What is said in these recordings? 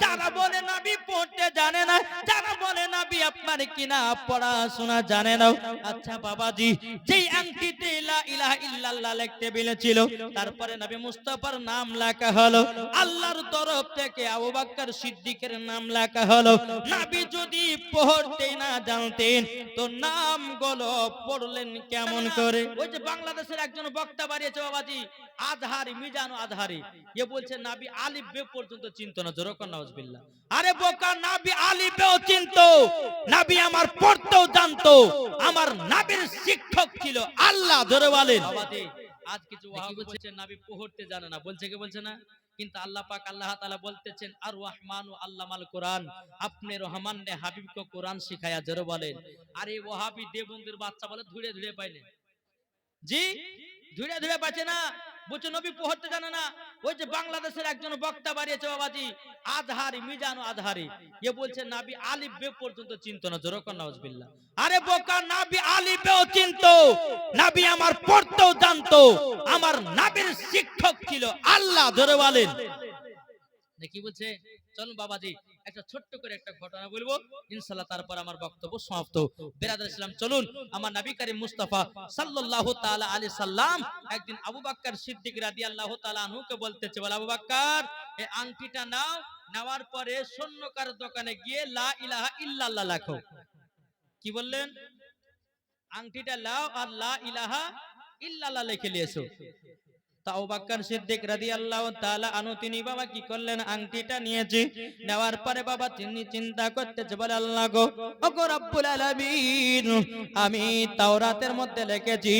যারা বলে নবী পড়তে জানে না, যারা বলে নবী আপনার কিনা পড়াশোনা জানে না। আচ্ছা বাবাজি, যেই আংটিতে লা ইলাহা ইল্লাল্লাহ লিখতে বলেছিল, তারপরে নবী মুস্তাফার নাম লেখা হলো, আল্লাহর তরফ থেকে আবু বকর সিদ্দিকের নাম লেখা হলো। নবী যদি পড়তে না জানতেন তো নামগুলো পড়লেন কেমন করে? ওই যে বাংলাদেশের একজন বক্তা বাড়িয়েছে বাবাজি, আজহারি, মিজানু আজহারি, এ বলছে নবী আলিফ বে পর্যন্ত চিনতো না। জোরকন নাউজুবিল্লাহ। আরে বোকা, নবী আলিফ বেও চিনতো, নবী আমার পড়তেও জানতো, আমার নবীর শিক্ষক ছিল আল্লাহ। ধরে বলেন বাবাজি, আজ কিছু ওয়াহাবি বলছে নবী পড়তে জানে না, বলছে কি বলছে না? কিন্তু আল্লাহ পাক আল্লাহ তাআলা বলতেছেন আর রহমানু আল্লামাল কোরআন, আপনি রহমান ने হাবিব को কোরআন শিখায়া। জোরে বলেন। আরে ওয়াহাবি দেবন্দির বাচ্চা বলে ধুরে ধুরে পাইলে, জি ধুরে ধুরে পাচ্ছে না, বলছে নবী পড়তে জানে না। ওই যে বাংলাদেশের একজন বক্তা বাড়িয়েছে বাবাজি, আজহারি, মিজানু আজহারি, এ বলছে নবী আলিফ বে পর্যন্ত চিনতো না। জোরকন নাউজুবিল্লাহ। আরে বোকা, নবী আলিফ বেও চিনতো, নবী আমার পড়তেও জানতো, আমার নবীর শিক্ষক ছিল আল্লাহ। ধরে বলেন কি বলছে? চলুন বাবাজি একটা ছোট্ট করে একটা ঘটনা বলবো, ইনশাআল্লাহ তারপর আমার বক্তব্য সমাপ্ত। বিরাদর ইসলাম, চলুন আমার নবী করিম মুস্তাফা সাল্লাল্লাহু তাআলা আলাইহি সাল্লাম একদিন আবু বকর সিদ্দিক রাদিয়াল্লাহু তাআলা আনহুকে বলতেছে, বলে আবু বকর এই আংটিটা নাও, নেওয়ার পরে স্বর্ণকার দোকানে গিয়ে লা ইলাহা ইল্লাল্লাহ লেখো। কি বললেন? আংটিটা লাও আর লা ইলাহা ইল্লাল্লাহ লিখে নিয়ে এসো। তা আবু বকর সিদ্দিক রাদিয়াল্লাহু তাআলা আনহু তিনি বাবা কি করলেন? আংটিটা নিয়েছি, নেওয়ার পরে বাবা তিনি চিন্তা করতেছে, বলে আল্লাহ গো, ওগো রব্বুল আলামিন, আমি তাওরাতের মধ্যে লিখেছি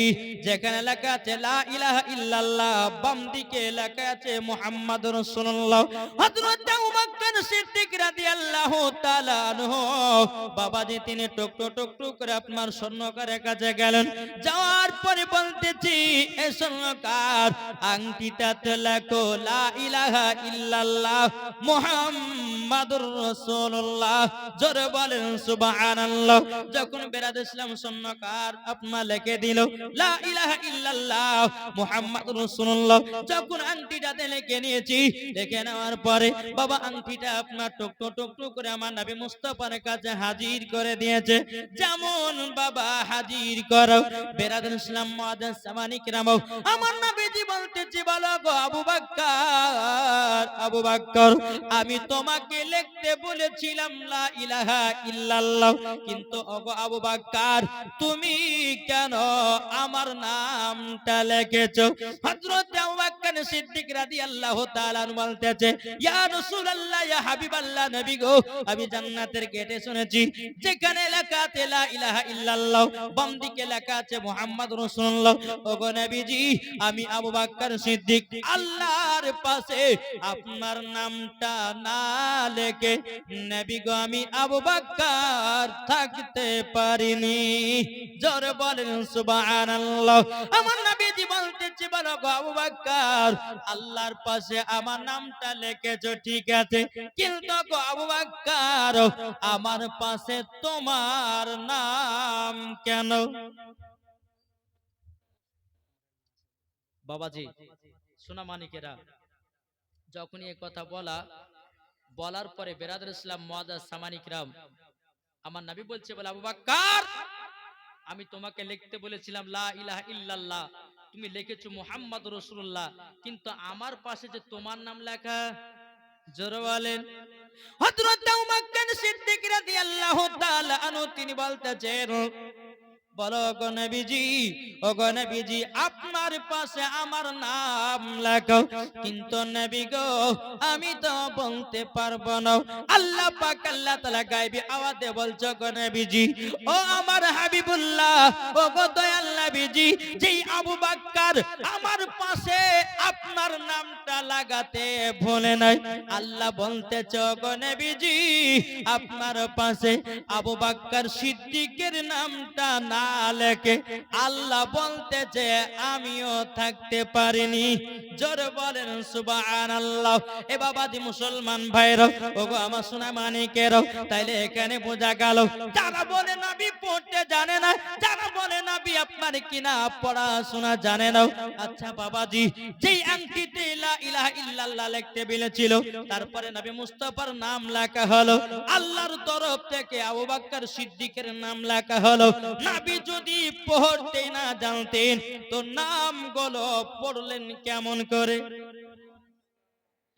যেখানে লেখা আছে লা ইলাহা ইল্লাল্লাহ, বাম দিকে লেখা আছে মুহাম্মাদুর রাসূলুল্লাহ। হযরত আবু বকর সিদ্দিক রাদিয়াল্লাহু তাআলা আনহু বাবাজি তিনি টুকরো টুকরো করে আপনার স্বর্ণকারের কাছে গেলেন, যাওয়ার পরে বলতেছি, এ স্বর্ণকার আংটিটাতে লেখো লা ইলাহা ইল্লাল্লাহ মুহাম্মাদুর রাসূলুল্লাহ। জোরে বলেন সুবহানাল্লাহ। যখন বিরাদর ইসলাম স্বর্ণকার আপনার লিখে দিল লা ইলাহা ইল্লাল্লাহ মুহাম্মাদুর রাসূলুল্লাহ, যখন আংটিটাতে লিখে নিয়েছি, লিখে নেওয়ার পরে বাবা আংটিটা আপনার টুকরো টুকরো করে আমার নবী মুস্তাফার কাছে হাজির করে দিয়েছে। যেমন বাবা হাজির করো, বিরাদর ইসলাম মুআজ্জাজ সামানি কিরাম, আমার নবীজি বলতেছি, বলো গো আবু বকর, আবু বকর, আমি তোমাকে লিখতে বলেছিলাম লা ইলাহা ইল্লাল্লাহ, কিন্তু ওগো আবু বকর তুমি কেন আমার নামটা লিখেছো? হযরত আবু বকর সিদ্দিক রাদিয়াল্লাহু তাআলা বলতেছে, ইয়া রাসূলুল্লাহ, ইয়া হাবিবাল্লাহ, নবী গো, আমি জান্নাতের গেটে শুনেছি যেখানে লেখা আছে লা ইলাহা ইল্লাল্লাহ, বাম দিকে লেখা আছে মুহাম্মাদুর রাসূলুল্লাহ। ওগো নবীজি, আমি আবু বকর সিদ্দিক আল্লাহর পাশে আপনার নামটা না লিখে নবী গো আমি আবু বকর থাকতে পারিনি। জোরে বলেন সুবহানাল্লাহ। আমার নবীজি বলতেছে, বলো গো আবু বকর, আল্লাহর পাশে আমার নামটা লিখেছো ঠিক আছে, কিন্তু গো আবু বকর আমার পাশে তোমার নাম কেন? বাবাজি সোনা মানিকেরা, যখন এই কথা বলার পরে বিরাদর ইসলাম মুআজ্জাজ সামানি কিরাম, আমার নবী বলছে, বলে আবু বকর আমি তোমাকে লিখতে বলেছিলাম লা ইলাহা ইল্লাল্লাহ, তুমি লিখেছো মুহাম্মাদুর রাসূলুল্লাহ, কিন্তু আমার পাশে যে তোমার নাম লেখা। জোরে বলেন। হযরত আবু বকর সিদ্দিক রাদিয়াল্লাহু তাআলা আনহু তিনি বলতেছেন, বলো গো নবীজি, ও গো নবীজি আপনার পাশে আমার নাম লেখো, কিন্তু নবী গো আমি তো বলতে পারবো না। আল্লাহ পাক আল্লাহ তাআলা গায়বী আওয়াজে বলছো গো নবীজি, ও আমার হাবিবুল্লাহ, ও গো দয়াল নবীজি, যেই আবু বকর আমার পাশে আপনার নামটা লাগাতে ভুলে নাই, আল্লাহ বলতেছো গো নবীজি আপনার পাশে আবু বকর সিদ্দিকের নামটা না হালকে আল্লাহ বলতেছে আমিও থাকতে পারিনি। জোরে বলেন সুবহানাল্লাহ। এ বাবাজি মুসলমান ভাইরা, ওগো আমার সোনা মানিকেরা, তাইলে এখানে বোঝা গেল যারা বলে নবী পড়তে জানে না, যারা বলে নবী আপনার কিনা পড়াশোনা জানে না। আচ্ছা বাবাজি, যেই আংটিতে লা ইলাহা ইল্লাল্লাহ লিখতে বলেছিল, তারপরে নবী মুস্তাফার নাম লেখা হলো, আল্লাহর তরফ থেকে আবু বকর সিদ্দিকের নাম লেখা হলো। নবী যদি পড়তে না জানতেন তো নামগুলো পড়লেন কেমন করে?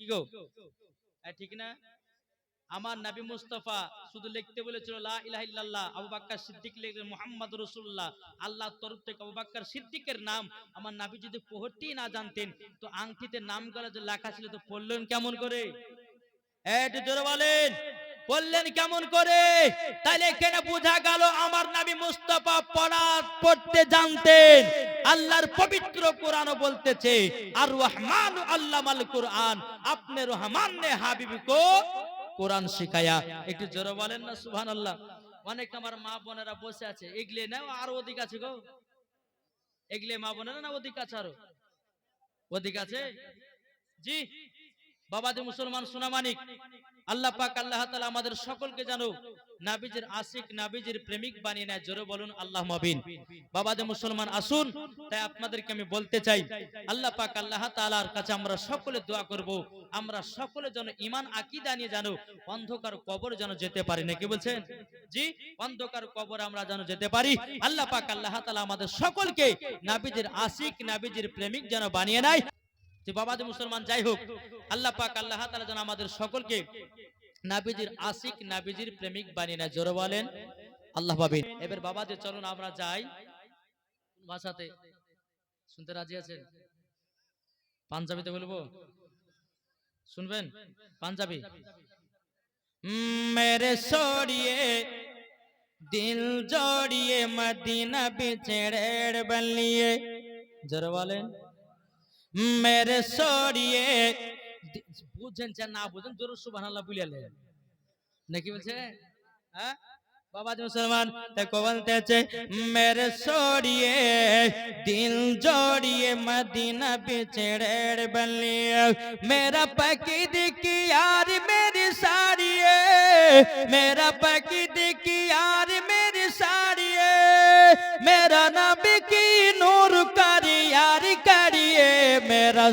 কি গো, ঠিক না? আমার নবী মুস্তাফা শুধু লিখতে বলেছিল লা ইলাহা ইল্লাল্লাহ, আবু বকর সিদ্দিক লিখলেন মুহাম্মাদুর রাসূলুল্লাহ। আল্লাহর তরফ থেকে আবু বকর সিদ্দিকের নাম আমার নবী যদি পড়তেই না জানতেন তো আংটিতে নামগুলো যে লেখা ছিল তো পড়লেন কেমন করে? একটু জোরে বলেন, বললেন কেমন করে? তাইলে এখানে বোঝা গেল আমার নবী মুস্তাফা পড়তে জানতেন। আল্লাহর পবিত্র কোরআনও বলতেছে আর রহমান আল্লামাল কোরআন, আপনি রহমান ने হাবিব को কোরআন শিখায়া। একটু জোরে বলেন না সুবহানাল্লাহ। অনেক আমার মা বোনেরা বসে আছে, এগলে না আর ওদিক আছে গো, এগলে মা বোনেরা না ওদিক আছে, আরো ওদিক আছে জি। বাবাজি মুসলমান সোনামানিক, আল্লাহ পাক আল্লাহ তাআলা আমাদের সকলকে জানো নবীজির আশিক নবীজির প্রেমিক বানিয়ে নেয়। জোরে বলুন আল্লাহুম্মা আমিন। বাবাজি মুসলমান আসুন, তাই আপনাদেরকে আমি বলতে চাই আল্লাহ পাক আল্লাহ তাআলার কাছে আমরা সকলে দোয়া করব, আমরা সকলে যেন ঈমান আকীদা নিয়ে জানো অন্ধকার কবর যেন যেতে পারি। নাকি বলছেন জি? অন্ধকার কবর আমরা যেন যেতে পারি। আল্লাহ পাক আল্লাহ তাআলা আমাদের সকলকে নবীজির আশিক নবীজির প্রেমিক যেন বানিয়ে নেয়। যে বাবাজি মুসলমান যাই হোক, আল্লাহ পাক আল্লাহ তাআলা যেন আমাদের সকলকে নবীজির আশিক নবীজির প্রেমিক বানিয়ে নেয়। জোরে বলেন আল্লাহ পাবিন। এবার বাবাজি চলুন আমরা যাই ভাষাতে, শুনতে রাজি আছেন? পাঞ্জাবিতে বলবো, শুনবেন? পাঞ্জাবি। মেরে সোড়িয়ে দিল জড়িয়ে মদিনা বিছেড়ে বলিয়ে। জোরে বলেন মেরে সোড়িয়ে। বুঝেন যা না বুঝেন জোরে সুবহানাল্লাহ বলিলেন নাকি বলছে? হ্যাঁ বাবাজি মুসলমান, দেখো বলতেছে মেরে সোড়িয়ে দিল জড়িয়ে মদিনা বিছেড়ে বলিয়ে। मेरा पकीद की यार मेरी साड़ी है, मेरा पकीद की यार मेरी साड़ी है, मेरा नबी की नूर करी यार करिए। मेरा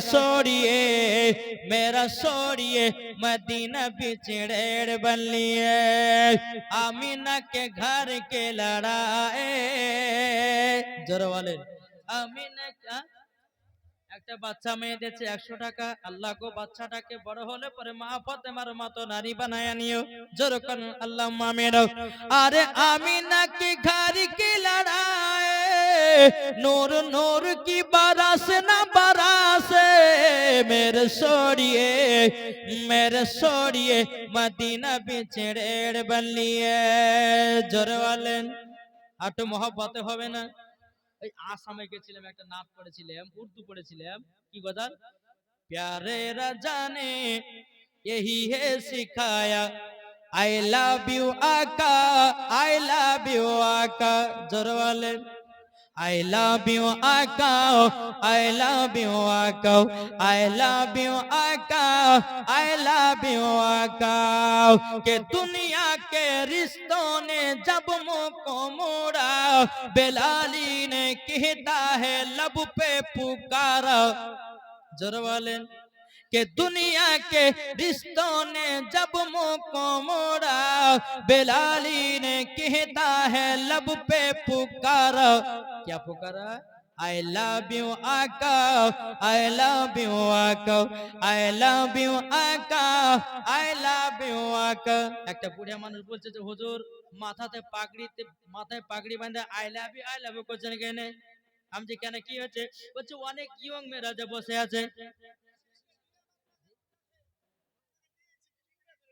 सोड़िए मदीना बिछड़े बलिए, आमीना के घर के लड़ाए। जोर वाले आमीना का একটা বাচ্চা মেয়ে দিয়েছে 100 টাকা। আল্লাহ গো বাচ্চাটাকে বড় হলে পরে মা ফাতেমার মতো নারী বানায়া নিও। জোরে করুন আল্লাহুম্মা আমিন। আরে আমিনা কি ঘর কি লড়াই, নূর নূর কি বারাস না বারাসে। मेरे सोड़िए मदीना बिछड़े बलिए। জোরে বলেন একটু মহব্বতে হবে না? এই আসামে গেছিলাম, একটা নাত পড়েছিলাম, উর্দু পড়েছিলাম। কি কথা? प्यारे राजा ने यही है सिखाया, आई लव यू आका, आई लव यू आका। जोर वाले I love you आका, I love you आका, I love you आका, I love you आका। के दुनिया के रिश्तों ने जब मुझको मोड़ा, बेलाली ने कहता है लब पे पुकारा। जोर वाले के दुनिया के रिश्तों ने जब मुझको मोड़ा, बेलाली ने कहता है लब पे पुकारा। क्या पुकारा? I love you आका, I love you आका, I love you आका, I love you आका। একটা বুড়া মানুষ বলছে যে হুজুর মাথায় পাগড়ি বাঁধে I love you করছেন কেন? আমি যে কেন কি হচ্ছে? বলছে অনেক ইয়ং মেয়েরা যে বসে আছে।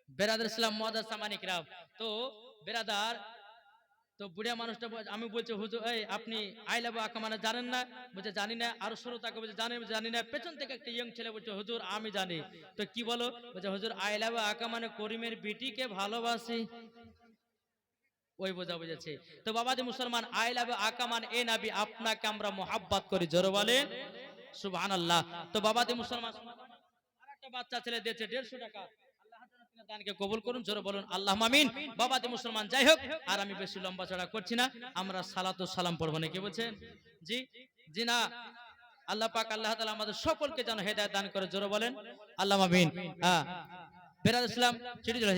বেরাদার ইসলাম মুআজ্জাজ সামানিক রাম, তো বেরাদার তো বুড়া মানুষটা আমি বলছি হুজুর এই আপনি আই লাভ আকা মানে জানেন না? বলছে জানি না। আর শ্রোতাকে বলছে জানি না। পেছন থেকে একটা ইয়ং ছেলে বলছে হুজুর আমি জানি। তো কি বলো? বলছে হুজুর আই লাভ আকা মানে করিমের বিটিকে ভালোবাসি। ওই বোঝা বুঝেছে। তো বাবাজি মুসলমান, আই লাভ আকামান এ নবী, আপনাকে আমরা মোহাব্বত করি, জোরে বলেন সুবহানাল্লাহ। তো বাবাজি মুসলমান, আরেকটা বাচ্চা ছেলে দিয়েছে 150 টাকা, আল্লাহ যেন তিনার দানকে কবুল করুন, জোরে বলুন আল্লাহুম্মা আমিন। বাবাজি মুসলমান, যাই হোক আর আমি বেশি লম্বা চড়া করছি না, আমরা সালাতু সালাম পড়বো না, কি বলছেন? জি জি না, আল্লাহ পাক আল্লাহ তাআলা আমাদের সকলকে যেন হেদায়েত দান করে, জোরে বলেন আল্লাহুম্মা আমিন। হ্যাঁ, বেরাদ ইসলাম চিঠি চলে